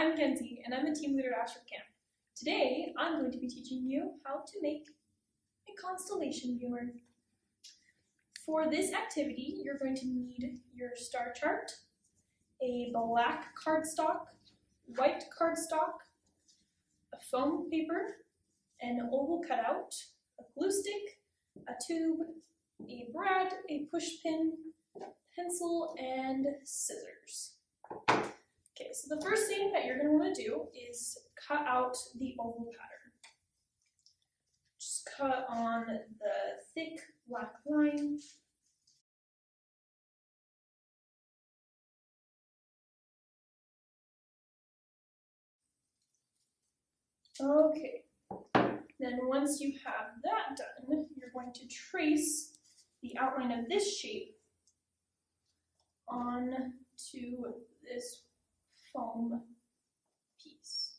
I'm Kenzie, and I'm the team leader at Astronomy Camp. Today, I'm going to be teaching you how to make a constellation viewer. For this activity, you're going to need your star chart, a black cardstock, white cardstock, a foam paper, an oval cutout, a glue stick, a tube, a brad, a push pin, pencil, and scissors. Okay, so the first thing that you're going to want to do is cut out the oval pattern. Just cut on the thick black line. Okay, then once you have that done, you're going to trace the outline of this shape onto this foam piece.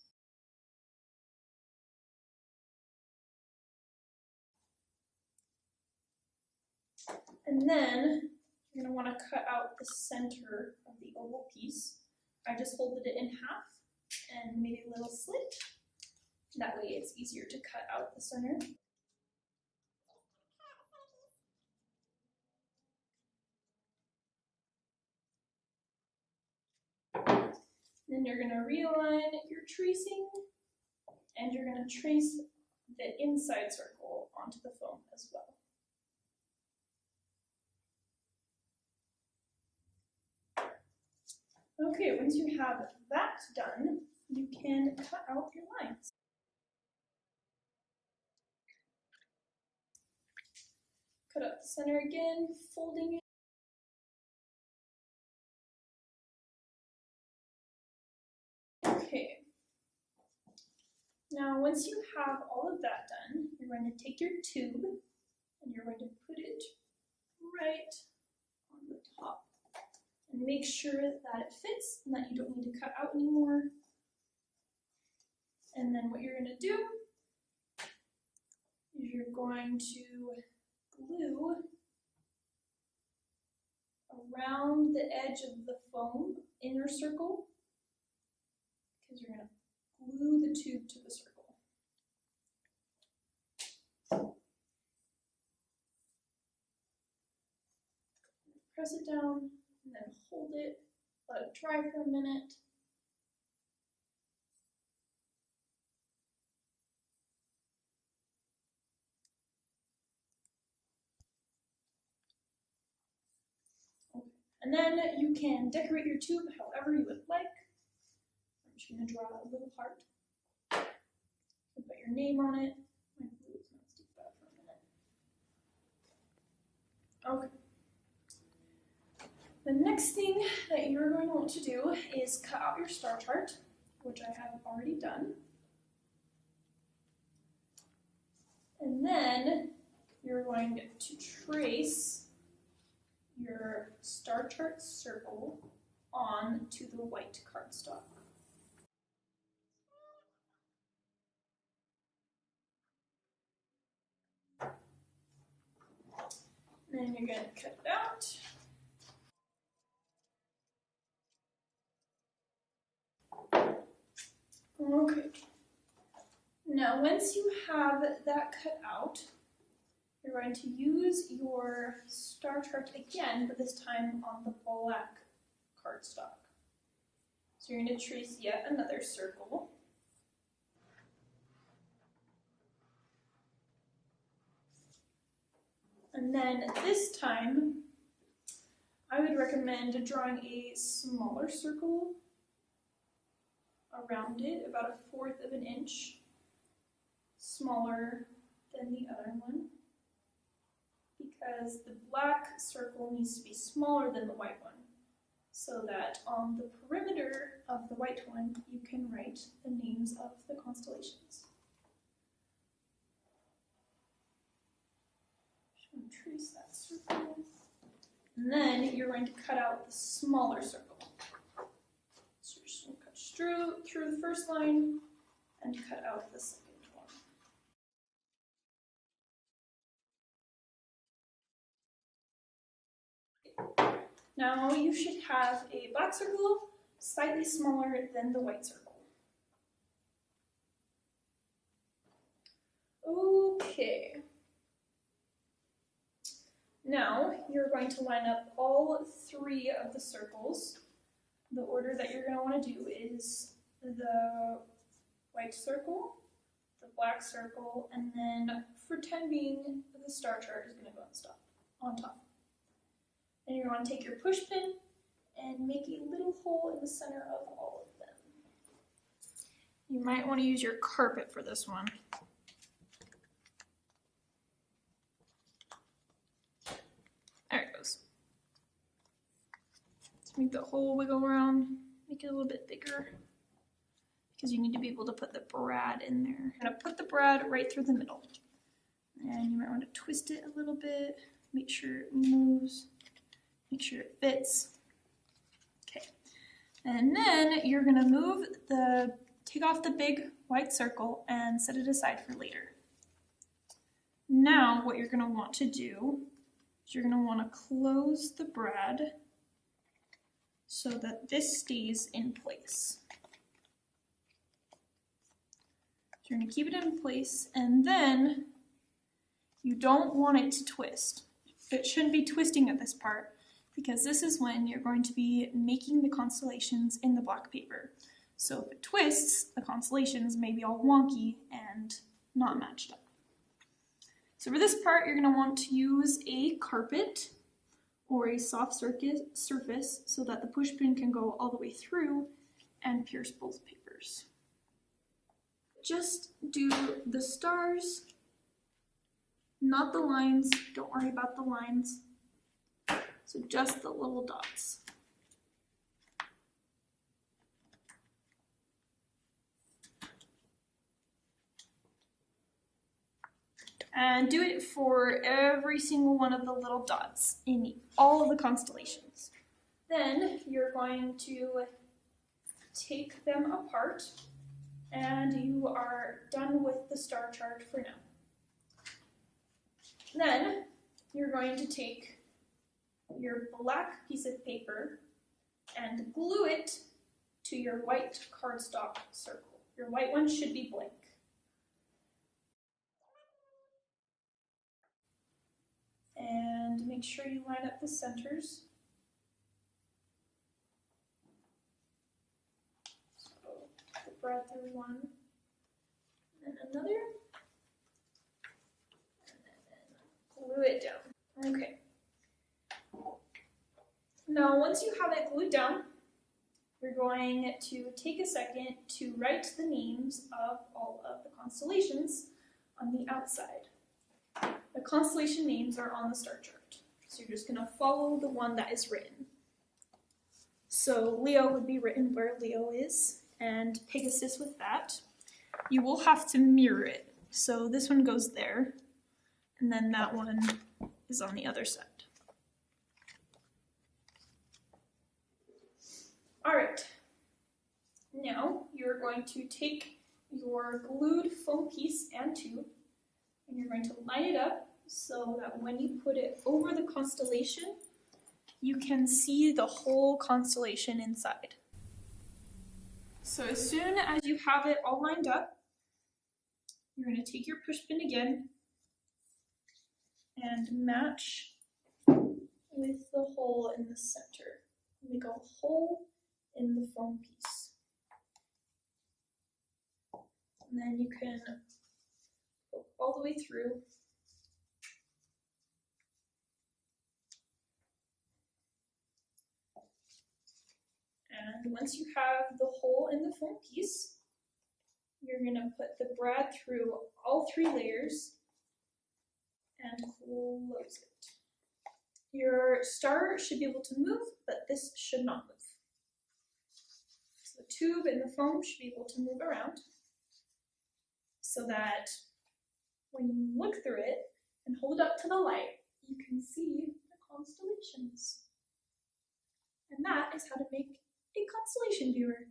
And then you're going to want to cut out the center of the oval piece. I just folded it in half and made a little slit. That way it's easier to cut out the center. Then you're going to realign your tracing, and you're going to trace the inside circle onto the foam as well. Okay, once you have that done, you can cut out your lines. Cut out the center again, folding it. Okay. Now, once you have all of that done, you're going to take your tube and you're going to put it right on the top. And make sure that it fits and that you don't need to cut out anymore. And then what you're going to do is you're going to glue around the edge of the foam inner circle, because you're going to glue the tube to the circle. Press it down and then hold it, let it dry for a minute. Okay. And then you can decorate your tube however you would like. I'm just going to draw a little heart. Put your name on it. My glue is going to stick that for a minute. Okay. The next thing that you're going to want to do is cut out your star chart, which I have already done. And then you're going to trace your star chart circle onto the white cardstock. Then you're going to cut it out. Okay. Now, once you have that cut out, you're going to use your star chart again, but this time on the black cardstock. So you're going to trace yet another circle. And then this time, I would recommend drawing a smaller circle around it, about 1/4 of an inch smaller than the other one, because the black circle needs to be smaller than the white one, so that on the perimeter of the white one you can write the names of the constellations. Trace that circle, and then you're going to cut out the smaller circle. So you're just going to cut through the first line and cut out the second one. Now you should have a black circle slightly smaller than the white circle. Okay. Now you're going to line up all 3 of the circles. The order that you're going to want to do is the white circle, the black circle, and then for time being, the star chart is going to go on top. Then you're going to take your push pin and make a little hole in the center of all of them. You might want to use your carpet for this one. There it goes. Let's make the hole wiggle around, make it a little bit bigger, because you need to be able to put the brad in there. I'm going to put the brad right through the middle. And you might want to twist it a little bit, make sure it moves, make sure it fits. Okay. And then you're going to take off the big white circle and set it aside for later. Now what you're going to want to do is you're going to want to close the brad so that this stays in place. So you're going to keep it in place, and then you don't want it to twist. It shouldn't be twisting at this part, because this is when you're going to be making the constellations in the black paper. So if it twists, the constellations may be all wonky and not matched up. So for this part, you're going to want to use a carpet or a soft surface so that the push pin can go all the way through and pierce both papers. Just do the stars, not the lines. Don't worry about the lines. So just the little dots. And do it for every single one of the little dots in all of the constellations. Then you're going to take them apart, and you are done with the star chart for now. Then you're going to take your black piece of paper and glue it to your white cardstock circle. Your white one should be blank. And make sure you line up the centers. So the brad through one, and another, and then glue it down. Okay. Now once you have it glued down, you're going to take a second to write the names of all of the constellations on the outside. The constellation names are on the star chart, so you're just going to follow the one that is written. So Leo would be written where Leo is, and Pegasus with that. You will have to mirror it, so this one goes there, and then that one is on the other side. Alright, now you're going to take your glued foam piece and tube, and you're going to line it up so that when you put it over the constellation, you can see the whole constellation inside. So as soon as you have it all lined up, you're going to take your push pin again and match with the hole in the center. Make a hole in the foam piece. And then you can go all the way through. And once you have the hole in the foam piece, you're going to put the brad through all 3 layers and close it. Your star should be able to move, but this should not move. So the tube and the foam should be able to move around so that when you look through it and hold it up to the light, you can see the constellations. And that is how to make a constellation viewer.